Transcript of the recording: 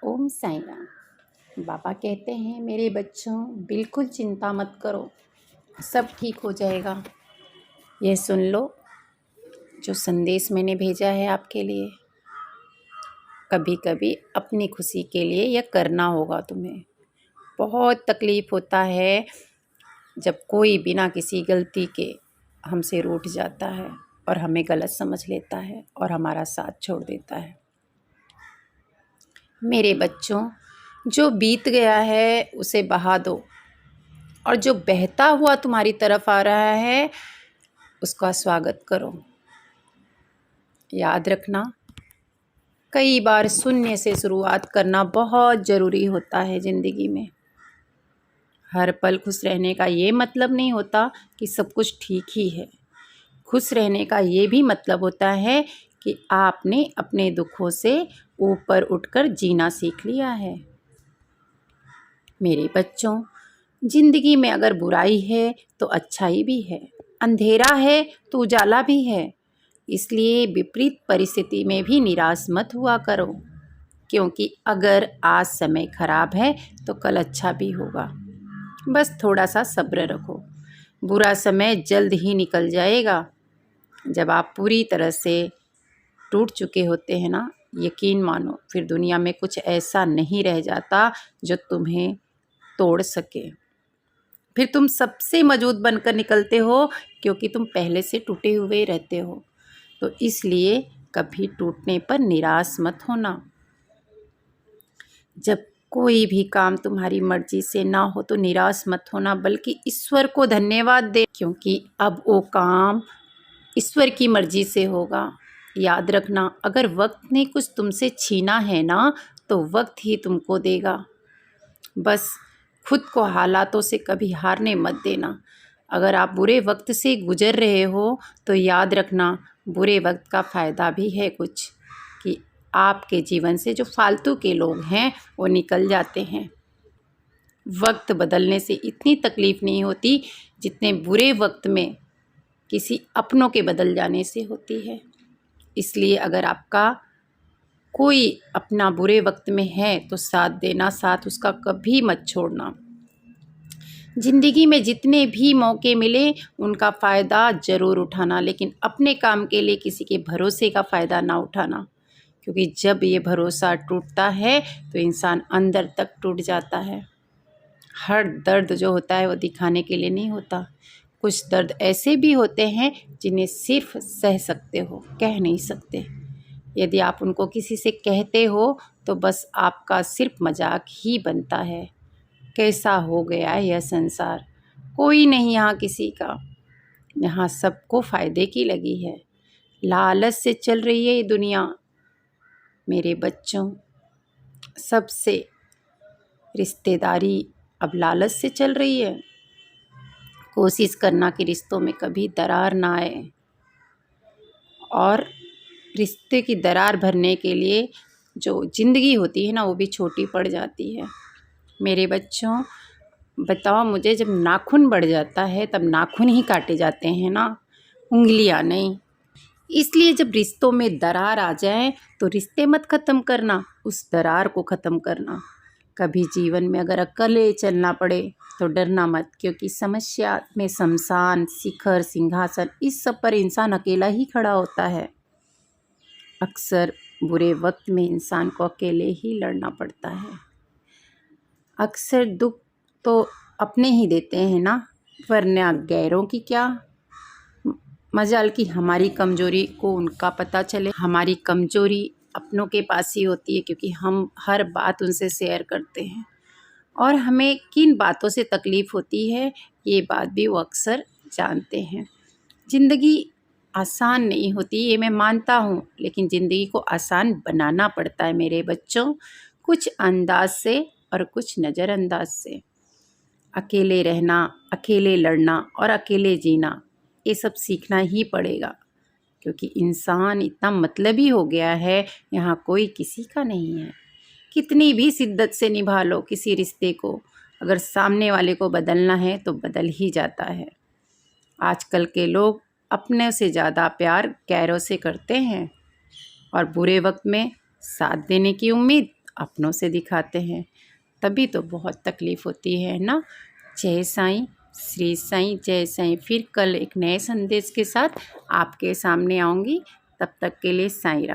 ओम साईं राम। बाबा कहते हैं मेरे बच्चों बिल्कुल चिंता मत करो, सब ठीक हो जाएगा। यह सुन लो जो संदेश मैंने भेजा है आपके लिए। कभी कभी अपनी खुशी के लिए यह करना होगा तुम्हें। बहुत तकलीफ़ होता है जब कोई बिना किसी गलती के हमसे रूठ जाता है और हमें गलत समझ लेता है और हमारा साथ छोड़ देता है। मेरे बच्चों, जो बीत गया है उसे बहा दो और जो बहता हुआ तुम्हारी तरफ आ रहा है उसका स्वागत करो। याद रखना, कई बार शून्य से शुरुआत करना बहुत ज़रूरी होता है ज़िंदगी में। हर पल खुश रहने का ये मतलब नहीं होता कि सब कुछ ठीक ही है। खुश रहने का ये भी मतलब होता है कि आपने अपने दुखों से ऊपर उठकर जीना सीख लिया है। मेरे बच्चों, जिंदगी में अगर बुराई है तो अच्छाई भी है, अंधेरा है तो उजाला भी है। इसलिए विपरीत परिस्थिति में भी निराश मत हुआ करो, क्योंकि अगर आज समय खराब है तो कल अच्छा भी होगा। बस थोड़ा सा सब्र रखो, बुरा समय जल्द ही निकल जाएगा। जब आप पूरी तरह से टूट चुके होते हैं ना, यकीन मानो फिर दुनिया में कुछ ऐसा नहीं रह जाता जो तुम्हें तोड़ सके। फिर तुम सबसे मजबूत बनकर निकलते हो, क्योंकि तुम पहले से टूटे हुए रहते हो। तो इसलिए कभी टूटने पर निराश मत होना। जब कोई भी काम तुम्हारी मर्जी से ना हो तो निराश मत होना, बल्कि ईश्वर को धन्यवाद दे, क्योंकि अब वो काम ईश्वर की मर्जी से होगा। याद रखना, अगर वक्त ने कुछ तुमसे छीना है ना तो वक्त ही तुमको देगा। बस खुद को हालातों से कभी हारने मत देना। अगर आप बुरे वक्त से गुजर रहे हो तो याद रखना, बुरे वक्त का फ़ायदा भी है कुछ, कि आपके जीवन से जो फालतू के लोग हैं वो निकल जाते हैं। वक्त बदलने से इतनी तकलीफ़ नहीं होती जितने बुरे वक्त में किसी अपनों के बदल जाने से होती है। इसलिए अगर आपका कोई अपना बुरे वक्त में है तो साथ देना, साथ उसका कभी मत छोड़ना। ज़िंदगी में जितने भी मौके मिले उनका फ़ायदा ज़रूर उठाना, लेकिन अपने काम के लिए किसी के भरोसे का फ़ायदा ना उठाना, क्योंकि जब ये भरोसा टूटता है तो इंसान अंदर तक टूट जाता है। हर दर्द जो होता है वो दिखाने के लिए नहीं होता। कुछ दर्द ऐसे भी होते हैं जिन्हें सिर्फ सह सकते हो, कह नहीं सकते। यदि आप उनको किसी से कहते हो तो बस आपका सिर्फ मजाक ही बनता है। कैसा हो गया है यह संसार, कोई नहीं यहाँ किसी का, यहाँ सबको फ़ायदे की लगी है। लालच से चल रही है ये दुनिया। मेरे बच्चों, सबसे रिश्तेदारी अब लालच से चल रही है। कोशिश करना कि रिश्तों में कभी दरार ना आए, और रिश्ते की दरार भरने के लिए जो ज़िंदगी होती है ना वो भी छोटी पड़ जाती है। मेरे बच्चों, बताओ मुझे, जब नाखून बढ़ जाता है तब नाखून ही काटे जाते हैं ना, उंगलियां नहीं। इसलिए जब रिश्तों में दरार आ जाए तो रिश्ते मत ख़त्म करना, उस दरार को ख़त्म करना। कभी जीवन में अगर अकेले चलना पड़े तो डरना मत, क्योंकि समस्या में शमशान, शिखर, सिंहासन, इस सब पर इंसान अकेला ही खड़ा होता है। अक्सर बुरे वक्त में इंसान को अकेले ही लड़ना पड़ता है। अक्सर दुख तो अपने ही देते हैं ना, वरना गैरों की क्या मजाल कि हमारी कमज़ोरी को उनका पता चले। हमारी कमज़ोरी अपनों के पास ही होती है, क्योंकि हम हर बात उनसे शेयर करते हैं और हमें किन बातों से तकलीफ़ होती है ये बात भी वो अक्सर जानते हैं। ज़िंदगी आसान नहीं होती, ये मैं मानता हूँ, लेकिन ज़िंदगी को आसान बनाना पड़ता है मेरे बच्चों, कुछ अंदाज से और कुछ नज़रअंदाज से। अकेले रहना, अकेले लड़ना और अकेले जीना, ये सब सीखना ही पड़ेगा, क्योंकि इंसान इतना मतलबी हो गया है, यहाँ कोई किसी का नहीं है। कितनी भी शिद्दत से निभा लो किसी रिश्ते को, अगर सामने वाले को बदलना है तो बदल ही जाता है। आजकल के लोग अपने से ज़्यादा प्यार गैरों से करते हैं, और बुरे वक्त में साथ देने की उम्मीद अपनों से दिखाते हैं, तभी तो बहुत तकलीफ़ होती है ना। जय साईं, श्री साईं, जय साईं। फिर कल एक नए संदेश के साथ आपके सामने आऊँगी। तब तक के लिए साईं राम।